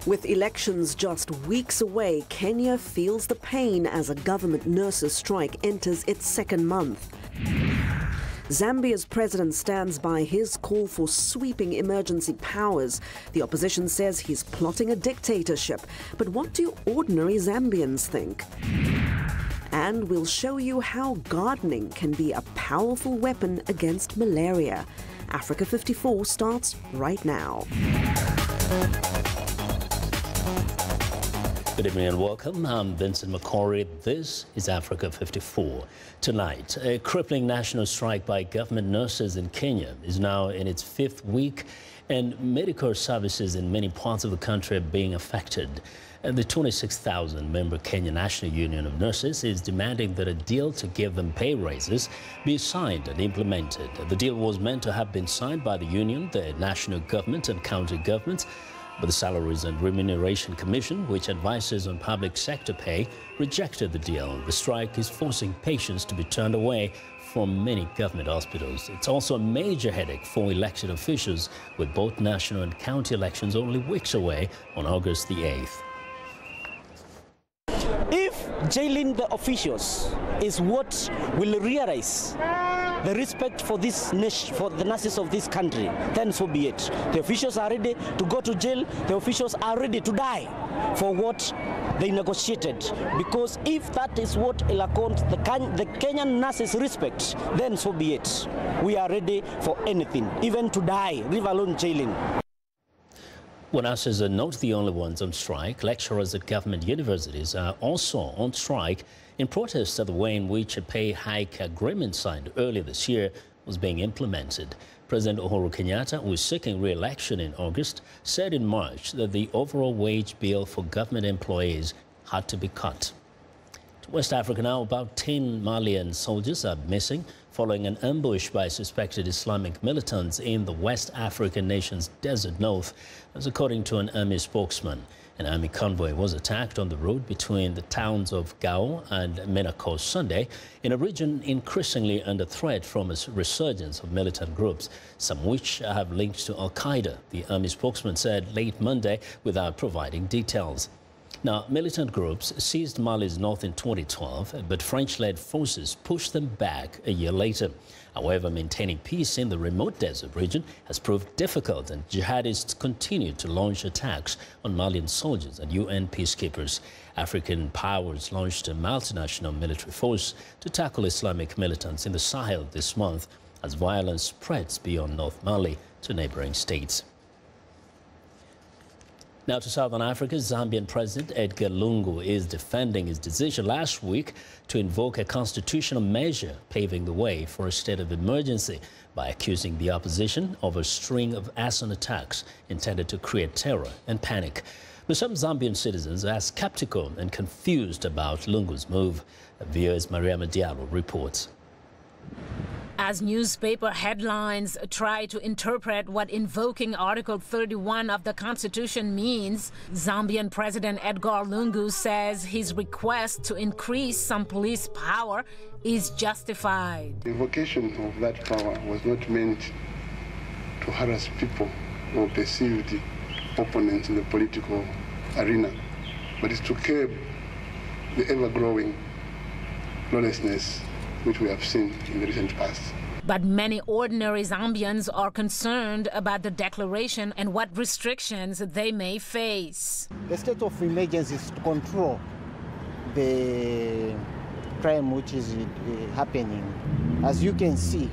With elections just weeks away, Kenya feels the pain as a government nurses' strike enters its second month. Zambia's president stands by his call for sweeping emergency powers. The opposition says he's plotting a dictatorship. But what do ordinary Zambians think? And we'll show you how gardening can be a powerful weapon against malaria. Africa 54 starts right now. Good evening and welcome. I'm Vincent McCory. This is Africa 54. Tonight, a crippling national strike by government nurses in Kenya is now in its fifth week, and medical services in many parts of the country are being affected. And the 26,000-member Kenya National Union of Nurses is demanding that a deal to give them pay raises be signed and implemented. The deal was meant to have been signed by the union, the national government and county governments, but the Salaries and Remuneration Commission, which advises on public sector pay, rejected the deal. The strike is forcing patients to be turned away from many government hospitals. It's also a major headache for elected officials, with both national and county elections only weeks away on August the 8th. If jailing the officials is what will realize the respect for this nation, for the nurses of this country, then so be it. The officials are ready to go to jail. The officials are ready to die for what they negotiated. Because if that is what will account the Kenyan nurses respect, then so be it. We are ready for anything, even to die, leave alone jailing. Well, nurses are not the only ones on strike. Lecturers at government universities are also on strike in protest of the way in which a pay hike agreement signed earlier this year was being implemented. President Uhuru Kenyatta, who is seeking re-election in August, said in March that the overall wage bill for government employees had to be cut. To West Africa now, about 10 Malian soldiers are missing following an ambush by suspected Islamic militants in the West African nation's desert north. That's according to an army spokesman. An army convoy was attacked on the road between the towns of Gao and Menako Sunday, in a region increasingly under threat from a resurgence of militant groups, some which have links to Al-Qaeda, the army spokesman said late Monday without providing details. Now, militant groups seized Mali's north in 2012, but French-led forces pushed them back a year later. However, maintaining peace in the remote desert region has proved difficult, and jihadists continue to launch attacks on Malian soldiers and UN peacekeepers. African powers launched a multinational military force to tackle Islamic militants in the Sahel this month as violence spreads beyond North Mali to neighboring states. Now to Southern Africa, Zambian President Edgar Lungu is defending his decision last week to invoke a constitutional measure paving the way for a state of emergency by accusing the opposition of a string of arson attacks intended to create terror and panic. But some Zambian citizens are skeptical and confused about Lungu's move. VOA's Maria Diallo reports. As newspaper headlines try to interpret what invoking Article 31 of the Constitution means, Zambian President Edgar Lungu says his request to increase some police power is justified. The invocation of that power was not meant to harass people or perceived opponents in the political arena, but it's to curb the ever-growing lawlessness which we have seen in the recent past. But many ordinary Zambians are concerned about the declaration and what restrictions they may face. The state of emergency is to control the crime which is happening. As you can see,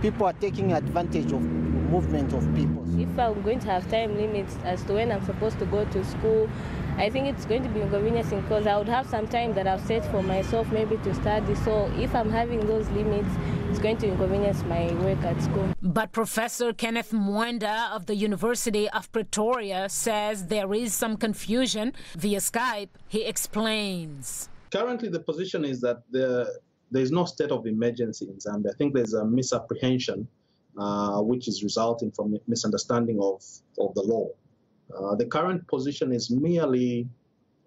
people are taking advantage of movement of people. If I'm going to have time limits as to when I'm supposed to go to school, I think it's going to be inconveniencing because I would have some time that I've set for myself maybe to study. So if I'm having those limits, it's going to inconvenience my work at school. But Professor Kenneth Mwenda of the University of Pretoria says there is some confusion. Via Skype, he explains. Currently, the position is that there is no state of emergency in Zambia. I think there's a misapprehension which is resulting from misunderstanding of the law. The current position is merely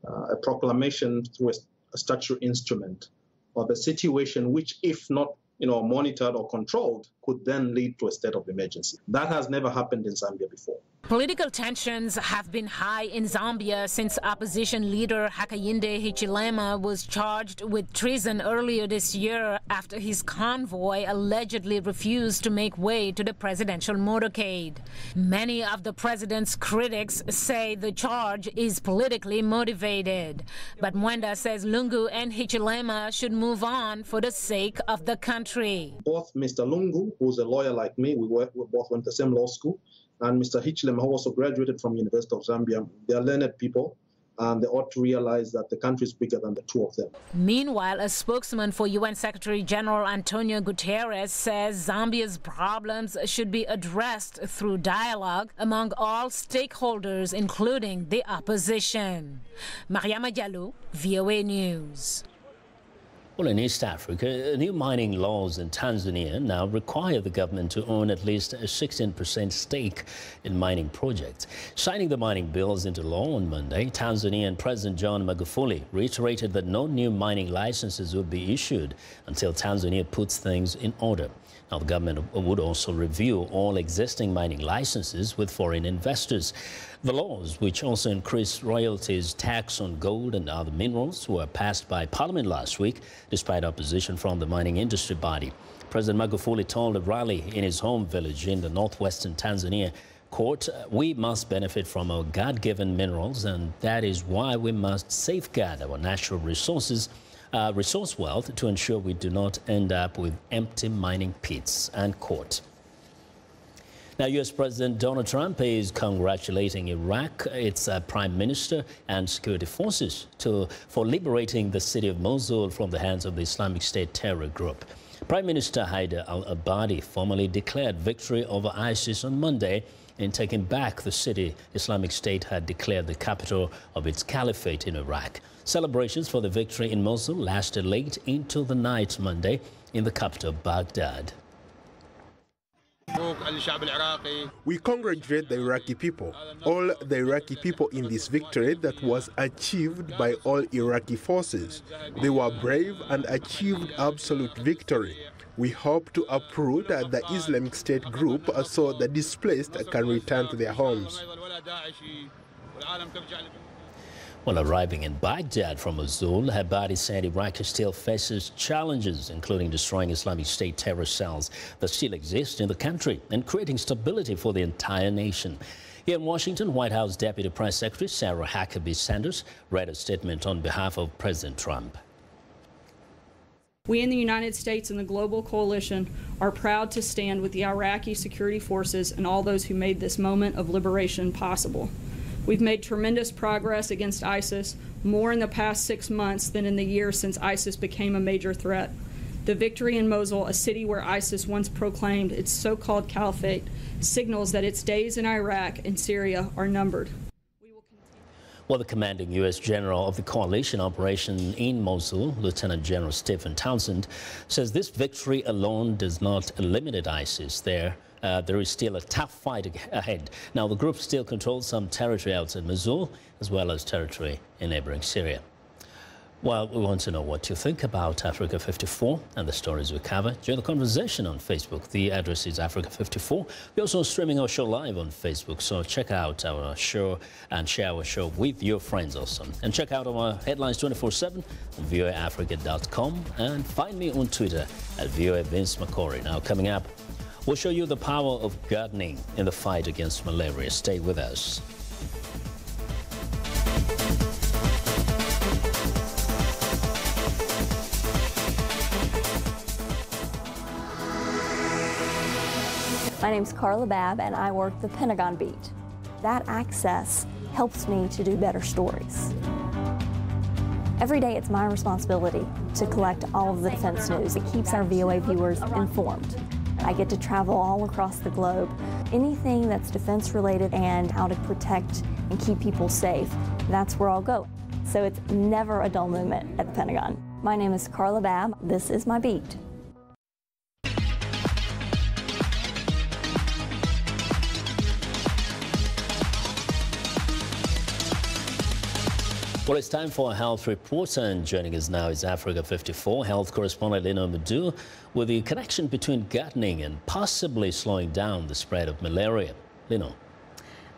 a proclamation through a statutory instrument of a situation which, if not monitored or controlled, could then lead to a state of emergency. That has never happened in Zambia before. Political tensions have been high in Zambia since opposition leader Hakainde Hichilema was charged with treason earlier this year after his convoy allegedly refused to make way to the presidential motorcade. Many of the president's critics say the charge is politically motivated. But Mwenda says Lungu and Hichilema should move on for the sake of the country. Both Mr. Lungu, who's a lawyer like me, we both went to the same law school, and Mr. Hichilema, who also graduated from University of Zambia, they are learned people, and they ought to realize that the country is bigger than the two of them. Meanwhile, a spokesman for UN Secretary General Antonio Guterres says Zambia's problems should be addressed through dialogue among all stakeholders, including the opposition. Mariama Diallo, VOA News. Well, in East Africa, new mining laws in Tanzania now require the government to own at least a 16% stake in mining projects. Signing the mining bills into law on Monday, Tanzanian President John Magufuli reiterated that no new mining licenses would be issued until Tanzania puts things in order. Now, the government would also review all existing mining licenses with foreign investors. The laws, which also increased royalties tax on gold and other minerals, were passed by Parliament last week, despite opposition from the mining industry body. President Magufuli told a rally in his home village in the northwestern Tanzania, quote, "We must benefit from our God-given minerals, and that is why we must safeguard our natural resources, resource wealth, to ensure we do not end up with empty mining pits," end quote. Now, U.S. President Donald Trump is congratulating Iraq, its prime minister and security forces for liberating the city of Mosul from the hands of the Islamic State terror group. Prime Minister Haider al-Abadi formally declared victory over ISIS on Monday in taking back the city Islamic State had declared the capital of its caliphate in Iraq. Celebrations for the victory in Mosul lasted late into the night Monday in the capital, Baghdad. We congratulate the Iraqi people, all the Iraqi people, in this victory that was achieved by all Iraqi forces. They were brave and achieved absolute victory. We hope to uproot the Islamic State group so the displaced can return to their homes. Well, arriving in Baghdad from Mosul, Abadi said Iraq still faces challenges, including destroying Islamic State terror cells that still exist in the country and creating stability for the entire nation. Here in Washington, White House Deputy Press Secretary Sarah Huckabee Sanders read a statement on behalf of President Trump. We in the United States and the global coalition are proud to stand with the Iraqi security forces and all those who made this moment of liberation possible. We've made tremendous progress against ISIS, more in the past 6 months than in the years since ISIS became a major threat. The victory in Mosul, a city where ISIS once proclaimed its so-called caliphate, signals that its days in Iraq and Syria are numbered. Well, the commanding U.S. general of the coalition operation in Mosul, Lieutenant General Stephen Townsend, says this victory alone does not eliminate ISIS there. There is still a tough fight ahead. Now, the group still controls some territory outside Mosul, as well as territory in neighboring Syria. Well, we want to know what you think about Africa 54 and the stories we cover. Join the conversation on Facebook. The address is Africa 54. We're also streaming our show live on Facebook, so check out our show and share our show with your friends also. And check out our headlines 24/7 on voaafrica.com, and find me on Twitter at VOA Vince McCory. Now, coming up, we'll show you the power of gardening in the fight against malaria. Stay with us. My name's Carla Babb, and I work the Pentagon Beat. That access helps me to do better stories. Every day it's my responsibility to collect all of the defense news. It keeps our VOA viewers informed. I get to travel all across the globe. Anything that's defense related and how to protect and keep people safe, that's where I'll go. So it's never a dull moment at the Pentagon. My name is Carla Babb. This is my beat. Well, it's time for a health report, and joining us now is Africa 54 health correspondent Lino Madu with the connection between gardening and possibly slowing down the spread of malaria. Lino.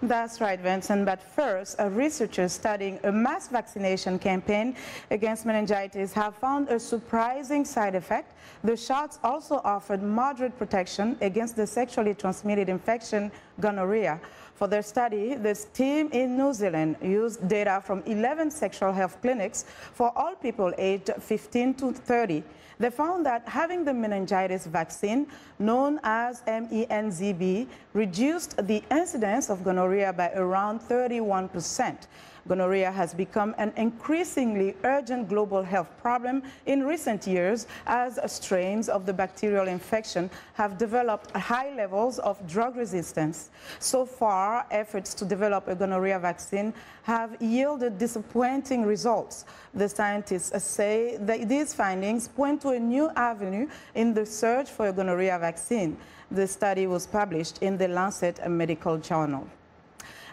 That's right, Vincent. But first, researchers studying a mass vaccination campaign against meningitis have found a surprising side effect. The shots also offered moderate protection against the sexually transmitted infection, gonorrhea. For their study, this team in New Zealand used data from 11 sexual health clinics for all people aged 15 to 30. They found that having the meningitis vaccine, known as MENZB, reduced the incidence of gonorrhea by around 31%. Gonorrhea has become an increasingly urgent global health problem in recent years as strains of the bacterial infection have developed high levels of drug resistance. So far, efforts to develop a gonorrhea vaccine have yielded disappointing results. The scientists say that these findings point to a new avenue in the search for a gonorrhea vaccine. The study was published in the Lancet Medical Journal.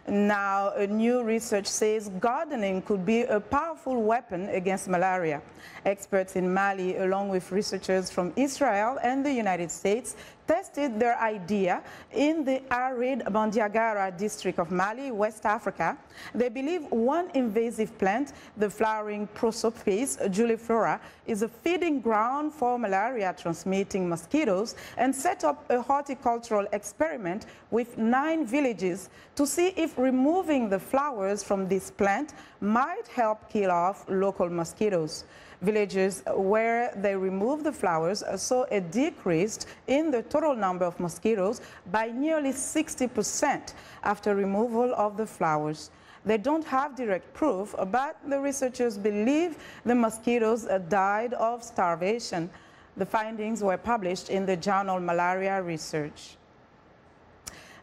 Now, new research says gardening could be a powerful weapon against malaria. Experts in Mali, along with researchers from Israel and the United States, tested their idea in the arid Bandiagara district of Mali, West Africa. They believe one invasive plant, the flowering Prosopis juliflora, is a feeding ground for malaria-transmitting mosquitoes, and set up a horticultural experiment with 9 villages to see if removing the flowers from this plant might help kill off local mosquitoes. Villages where they removed the flowers saw a decrease in the total number of mosquitoes by nearly 60% after removal of the flowers. They don't have direct proof, but the researchers believe the mosquitoes died of starvation. The findings were published in the journal Malaria Research.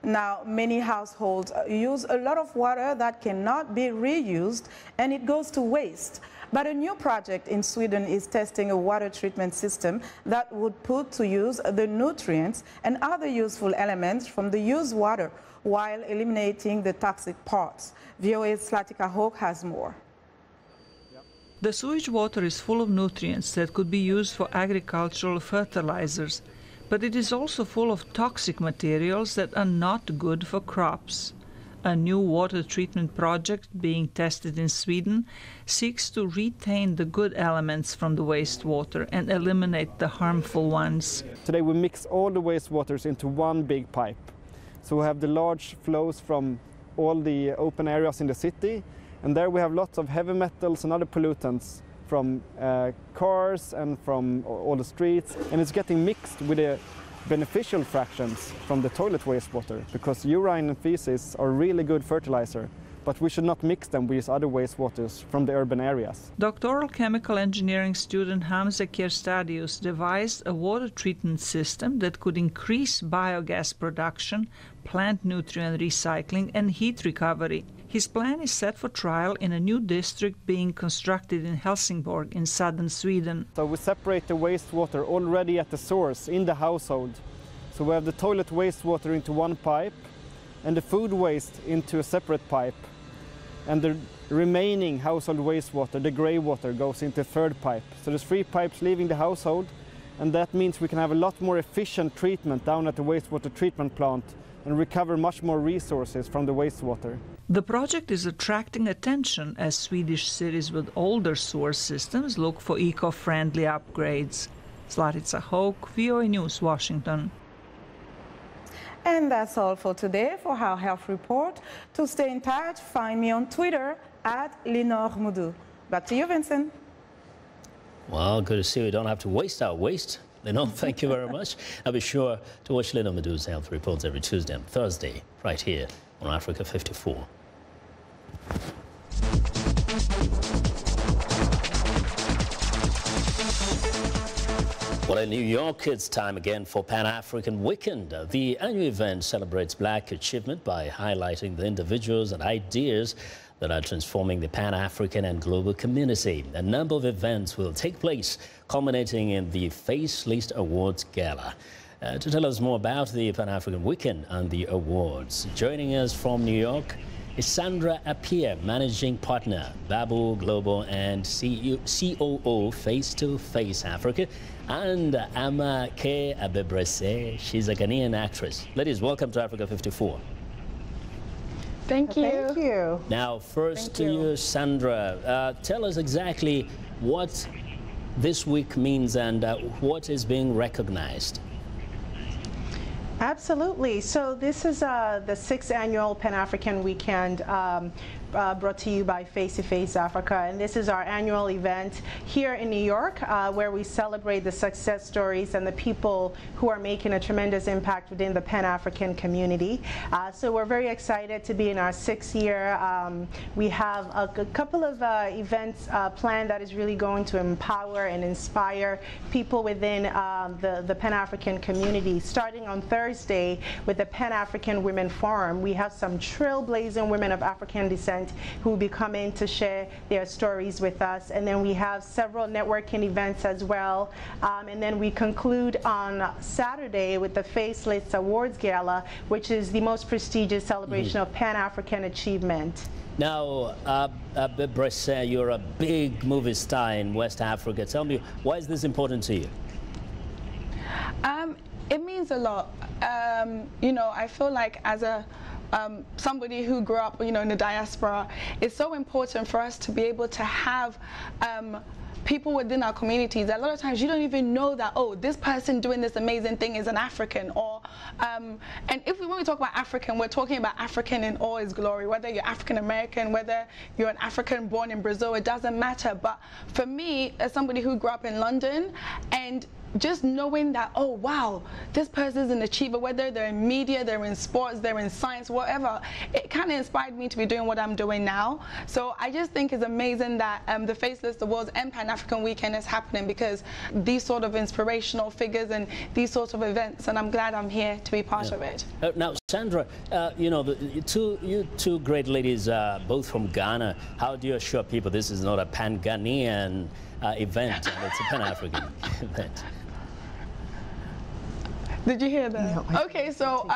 Now, many households use a lot of water that cannot be reused, and it goes to waste. But a new project in Sweden is testing a water treatment system that would put to use the nutrients and other useful elements from the used water while eliminating the toxic parts. VOA's Slatika Hawk has more. The sewage water is full of nutrients that could be used for agricultural fertilizers, but it is also full of toxic materials that are not good for crops. A new water treatment project being tested in Sweden seeks to retain the good elements from the wastewater and eliminate the harmful ones. Today we mix all the wastewaters into one big pipe. So we have the large flows from all the open areas in the city, and there we have lots of heavy metals and other pollutants from cars and from all the streets, and it's getting mixed with the beneficial fractions from the toilet wastewater, because urine and feces are really good fertilizer, but we should not mix them with other wastewaters from the urban areas. Doctoral chemical engineering student Hamza Kierstadius devised a water treatment system that could increase biogas production, plant nutrient recycling and heat recovery. His plan is set for trial in a new district being constructed in Helsingborg in southern Sweden. So we separate the wastewater already at the source in the household. So we have the toilet wastewater into one pipe and the food waste into a separate pipe. And the remaining household wastewater, the grey water, goes into a third pipe. So there's 3 pipes leaving the household, and that means we can have a lot more efficient treatment down at the wastewater treatment plant and recover much more resources from the wastewater. The project is attracting attention as Swedish cities with older sewer systems look for eco-friendly upgrades. Slatica Hawk, VOA News, Washington. And that's all for today for our health report. To stay in touch, find me on Twitter @LenorMoudou. Back to you, Vincent. Well, good to see we don't have to waste our waste. Lenore, thank you very much. I'll be sure to watch Lenore Moudou's health reports every Tuesday and Thursday, right here on Africa 54. Well, in New York, it's time again for Pan-African Weekend. The annual event celebrates Black achievement by highlighting the individuals and ideas that are transforming the Pan-African and global community. A number of events will take place, culminating in the Facelist Awards Gala. To tell us more about the Pan-African Weekend and the awards, joining us from New York is Sandra Appiah, Managing Partner, Babu Global and COO Face to Face Africa, and Ama K. Abebrese. She's a Ghanaian actress. Ladies, welcome to Africa 54. Thank you. Thank you. Now, first to you, Sandra. Tell us exactly what this week means and what is being recognized. Absolutely. So this is the 6th annual Pan-African Weekend brought to you by Face to Face Africa, and this is our annual event here in New York where we celebrate the success stories and the people who are making a tremendous impact within the Pan-African community. So we're very excited to be in our 6th year. We have a couple of events planned that is really going to empower and inspire people within the Pan-African community. Starting on Thursday with the Pan-African Women Forum, we have some trailblazing women of African descent who will be coming to share their stories with us. And then we have several networking events as well. And then we conclude on Saturday with the Faceless Awards Gala, which is the most prestigious celebration of Pan-African achievement. Now, Bressa, you're a big movie star in West Africa. Tell me, why is this important to you? It means a lot. You know, I feel like as a somebody who grew up, you know, in the diaspora, it's so important for us to be able to have people within our communities. A lot of times you don't even know that, oh, this person doing this amazing thing is an African, or and when we talk about African, we're talking about African in all its glory, whether you're African American, whether you're an African born in Brazil, it doesn't matter. But for me, as somebody who grew up in London, and just knowing that, oh wow, this person is an achiever, whether they're in media, they're in sports, they're in science, whatever, it kind of inspired me to be doing what I'm doing now. So I just think it's amazing that the Faceless Awards and Pan-African Weekend is happening, because these sort of inspirational figures and these sorts of events, and I'm glad I'm here to be part of it. Now, Sandra, you know, you two great ladies, both from Ghana. How do you assure people this is not a Pan-Ghanaian event, and it's a Pan-African event? Did you hear that? No, okay, so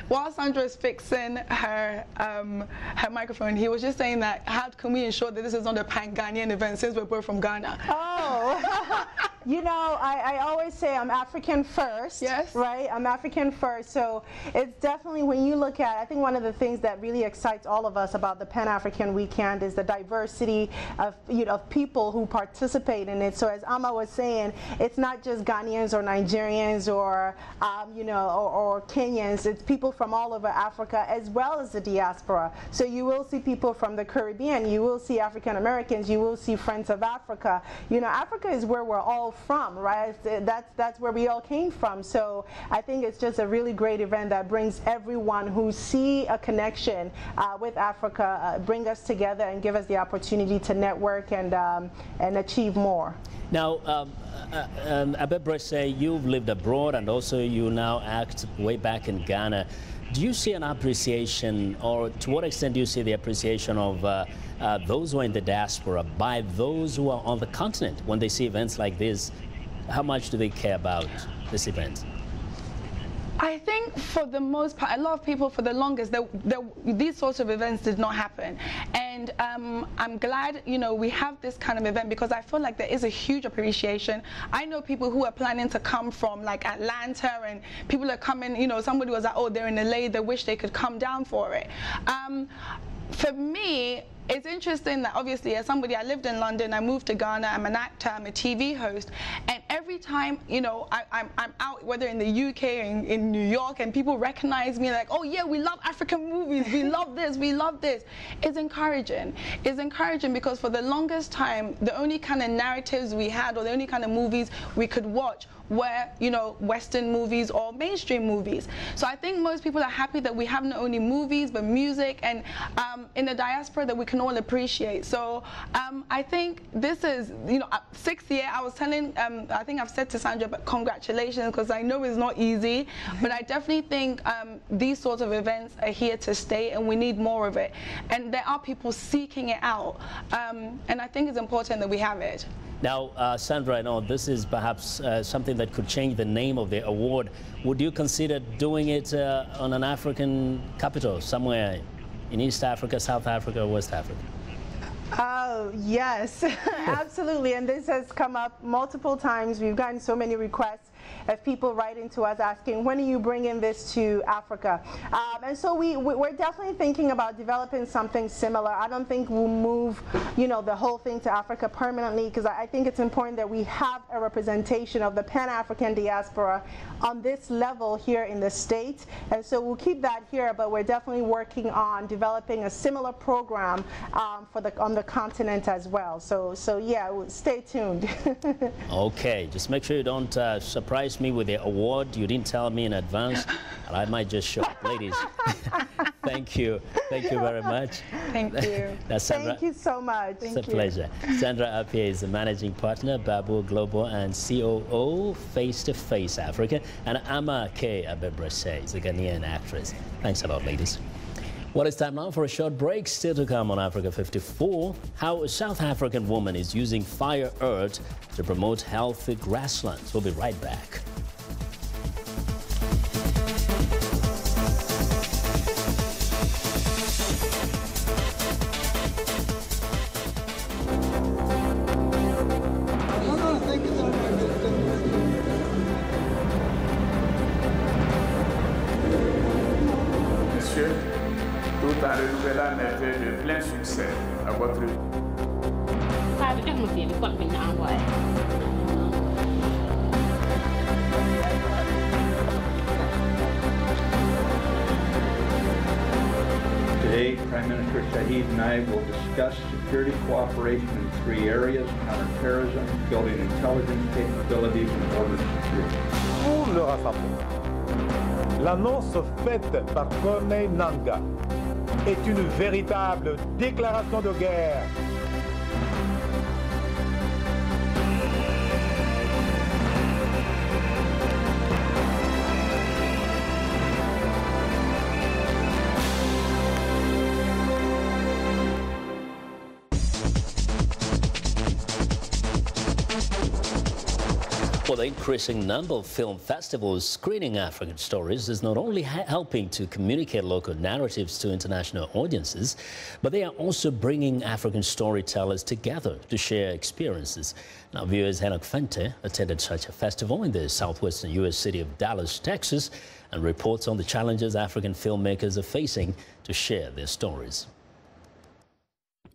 while Sandra is fixing her her microphone, he was just saying that how can we ensure that this is not a Pan-Ghanaian event since we're both from Ghana? Oh, you know, I always say I'm African first. Yes. Right? I'm African first. So it's definitely, when you look at, I think one of the things that really excites all of us about the Pan-African Weekend is the diversity of, you know, of people who participate in it. So as Amma was saying, it's not just Ghanaians or Nigerians or you know, or Kenyans. It's people from all over Africa as well as the diaspora. So you will see people from the Caribbean, you will see African Americans, you will see Friends of Africa. You know, Africa is where we're all from, right? That's where we all came from. So I think it's just a really great event that brings everyone who see a connection with Africa, bring us together and give us the opportunity to network and achieve more. Now, Bressa, you've lived abroad and also you now act way back in Ghana. Do you see an appreciation, or to what extent do you see the appreciation of those who are in the diaspora by those who are on the continent when they see events like this? How much do they care about this event? I think for the most part, a lot of people, for the longest, these sorts of events did not happen. And I'm glad, you know, we have this kind of event, because I feel like there is a huge appreciation. I know people who are planning to come from like Atlanta, and people are coming, you know, somebody was like, oh, they're in LA, they wish they could come down for it. For me, it's interesting that obviously as somebody, I lived in London, I moved to Ghana, I'm an actor, I'm a TV host, and every time, you know, I'm out, whether in the UK or in New York, and people recognize me like, oh yeah, we love African movies, we love this, we love this. It's encouraging. It's encouraging because for the longest time, the only kind of narratives we had, or the only kind of movies we could watch were, you know, Western movies or mainstream movies. So I think most people are happy that we have not only movies but music, and in the diaspora that we can all appreciate. So I think this is, you know, 6th year. I was telling, I think I've said to Sandra, but congratulations, because I know it's not easy, but I definitely think these sorts of events are here to stay, and we need more of it. And there are people seeking it out, and I think it's important that we have it. Now, Sandra, I know this is perhaps something that could change the name of the award. Would you consider doing it on an African capital, somewhere in East Africa, South Africa, or West Africa? Oh, yes, absolutely. And this has come up multiple times. We've gotten so many requests. of people writing to us asking, when are you bringing this to Africa? And so we're definitely thinking about developing something similar. I don't think we'll move, you know, the whole thing to Africa permanently, because I think it's important that we have a representation of the Pan-African diaspora on this level here in the States. And so we'll keep that here, but we're definitely working on developing a similar program on the continent as well. So yeah, stay tuned. Okay, just make sure you don't surprise me with the award you didn't tell me in advance, and I might just show up. Ladies, thank you very much. Thank you. Thank you so much. It's a pleasure. Sandra Appiah is the managing partner, Babu Global, and COO, Face to Face Africa, and Ama K. Abebrese is a Ghanaian actress. Thanks a lot, ladies. Well, it's time now for a short break. Still to come on Africa 54, how a South African woman is using fire earth to promote healthy grasslands. We'll be right back. Tout en renouvelant mes vœux de plein succès à votre Today, Prime Minister Shahid and I will discuss security cooperation in 3 areas: counterterrorism, building intelligence capabilities, and border security. Pour le rassemblement, l'annonce faite par Corneille Nangaa est une véritable déclaration de guerre. Well, the increasing number of film festivals screening African stories is not only helping to communicate local narratives to international audiences, but they are also bringing African storytellers together to share experiences. Now, viewers Henok Fente attended such a festival in the southwestern U.S. city of Dallas, Texas, and reports on the challenges African filmmakers are facing to share their stories.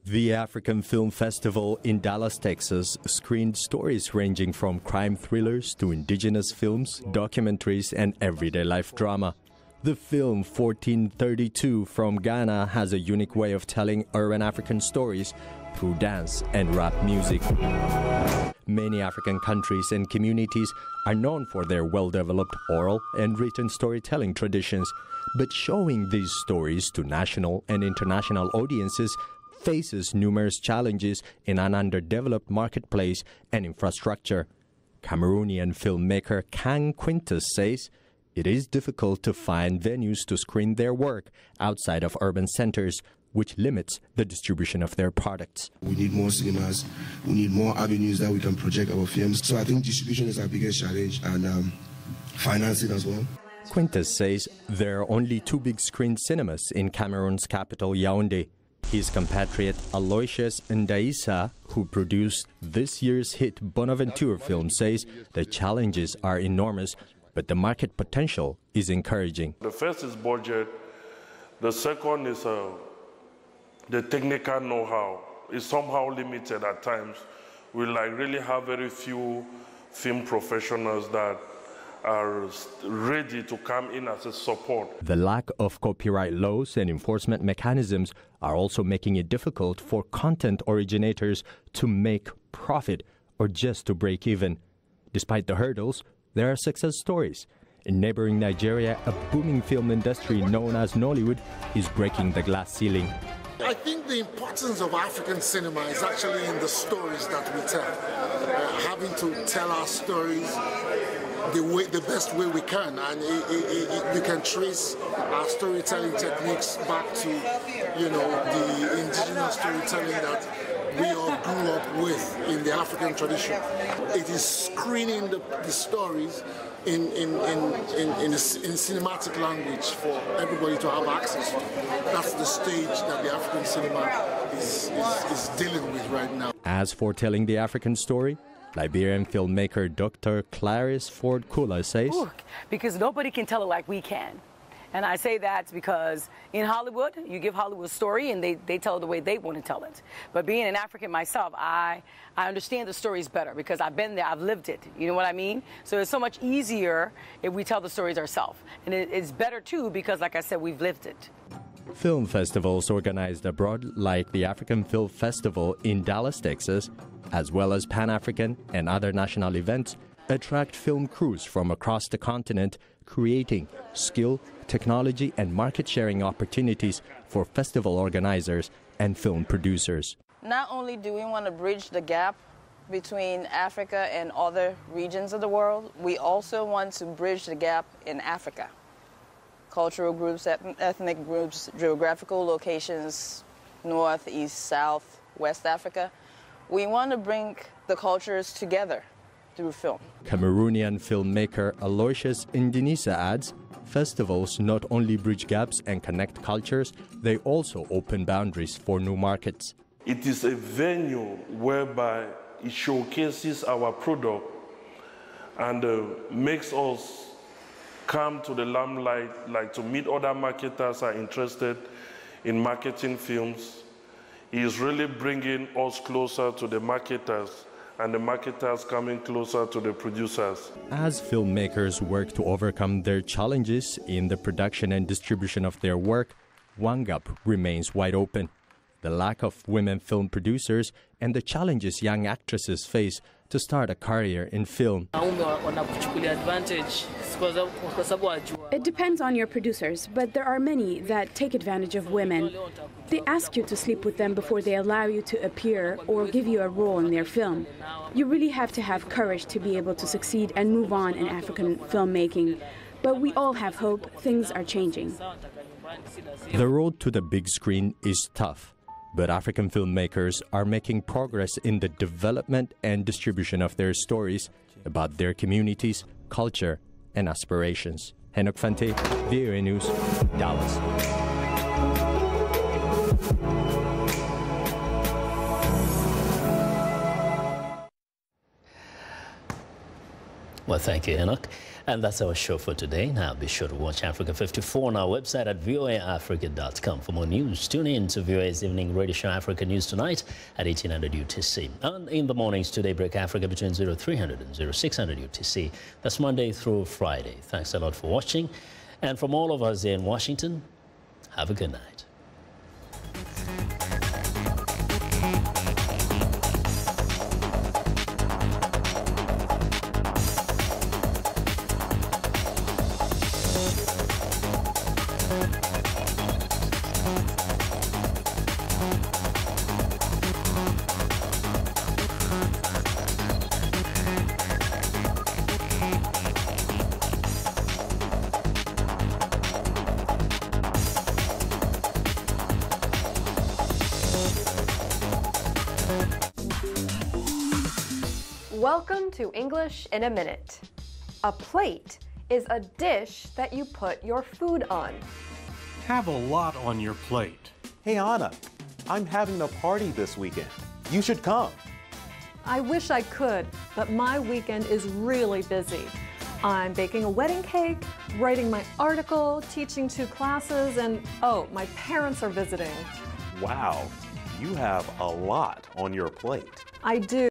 The African Film Festival in Dallas, Texas screened stories ranging from crime thrillers to indigenous films, documentaries, and everyday life drama. The film 1432 from Ghana has a unique way of telling urban African stories through dance and rap music. Many African countries and communities are known for their well-developed oral and written storytelling traditions, but showing these stories to national and international audiences faces numerous challenges in an underdeveloped marketplace and infrastructure. Cameroonian filmmaker Kang Quintus says it is difficult to find venues to screen their work outside of urban centers, which limits the distribution of their products. We need more cinemas, we need more avenues that we can project our films. So I think distribution is our biggest challenge, and financing as well. Quintus says there are only 2 big screen cinemas in Cameroon's capital, Yaoundé. His compatriot Aloysius Ndaisa, who produced this year's hit Bonaventure film, says the challenges are enormous, but the market potential is encouraging. The first is budget. The second is the technical know-how. It's somehow limited at times. We really have very few film professionals that are ready to come in as a support. The lack of copyright laws and enforcement mechanisms are also making it difficult for content originators to make profit or just to break even. Despite the hurdles, there are success stories. In neighboring Nigeria, a booming film industry known as Nollywood is breaking the glass ceiling. I think the importance of African cinema is actually in the stories that we tell. Having to tell our stories the best way we can, and we can trace our storytelling techniques back to, the indigenous storytelling that we all grew up with in the African tradition. It is screening the stories in cinematic language for everybody to have access to. That's the stage that the African cinema is dealing with right now. As for telling the African story, Liberian filmmaker Dr. Clarice Ford Kula says, because nobody can tell it like we can. And I say that because in Hollywood, you give Hollywood a story and they tell it the way they want to tell it. But being an African myself, I understand the stories better because I've been there, I've lived it. You know what I mean? So it's so much easier if we tell the stories ourselves. And it's better too because, like I said, we've lived it. Film festivals organized abroad, like the African Film Festival in Dallas, Texas, as well as Pan-African and other national events, attract film crews from across the continent, creating skill, technology, and market-sharing opportunities for festival organizers and film producers. Not only do we want to bridge the gap between Africa and other regions of the world, we also want to bridge the gap in Africa. Cultural groups, ethnic groups, geographical locations, North, East, South, West Africa. We want to bring the cultures together through film. Cameroonian filmmaker Aloysius Indinisa adds, festivals not only bridge gaps and connect cultures, they also open boundaries for new markets. It is a venue whereby it showcases our product and makes us come to the limelight, like to meet other marketers are interested in marketing films. He is really bringing us closer to the marketers and the marketers coming closer to the producers. As filmmakers work to overcome their challenges in the production and distribution of their work, one gap remains wide open: the lack of women film producers and the challenges young actresses face to start a career in film. It depends on your producers, but there are many that take advantage of women. They ask you to sleep with them before they allow you to appear or give you a role in their film. You really have to have courage to be able to succeed and move on in African filmmaking. But we all have hope. Things are changing. The road to the big screen is tough, but African filmmakers are making progress in the development and distribution of their stories about their communities, culture, and aspirations. Henok Fante, VOA News, Dallas. Well, thank you, Enoch. And that's our show for today. Now be sure to watch Africa 54 on our website at voaafrica.com for more news. Tune in to VOA's evening radio show Africa News Tonight at 1800 UTC. And in the mornings to Daybreak Africa between 0300 and 0600 UTC. That's Monday through Friday. Thanks a lot for watching. And from all of us here in Washington, have a good night. Welcome to English in a Minute. A plate is a dish that you put your food on. Have a lot on your plate. Hey Anna, I'm having a party this weekend. You should come. I wish I could, but my weekend is really busy. I'm baking a wedding cake, writing my article, teaching 2 classes, and oh, my parents are visiting. Wow, you have a lot on your plate. I do.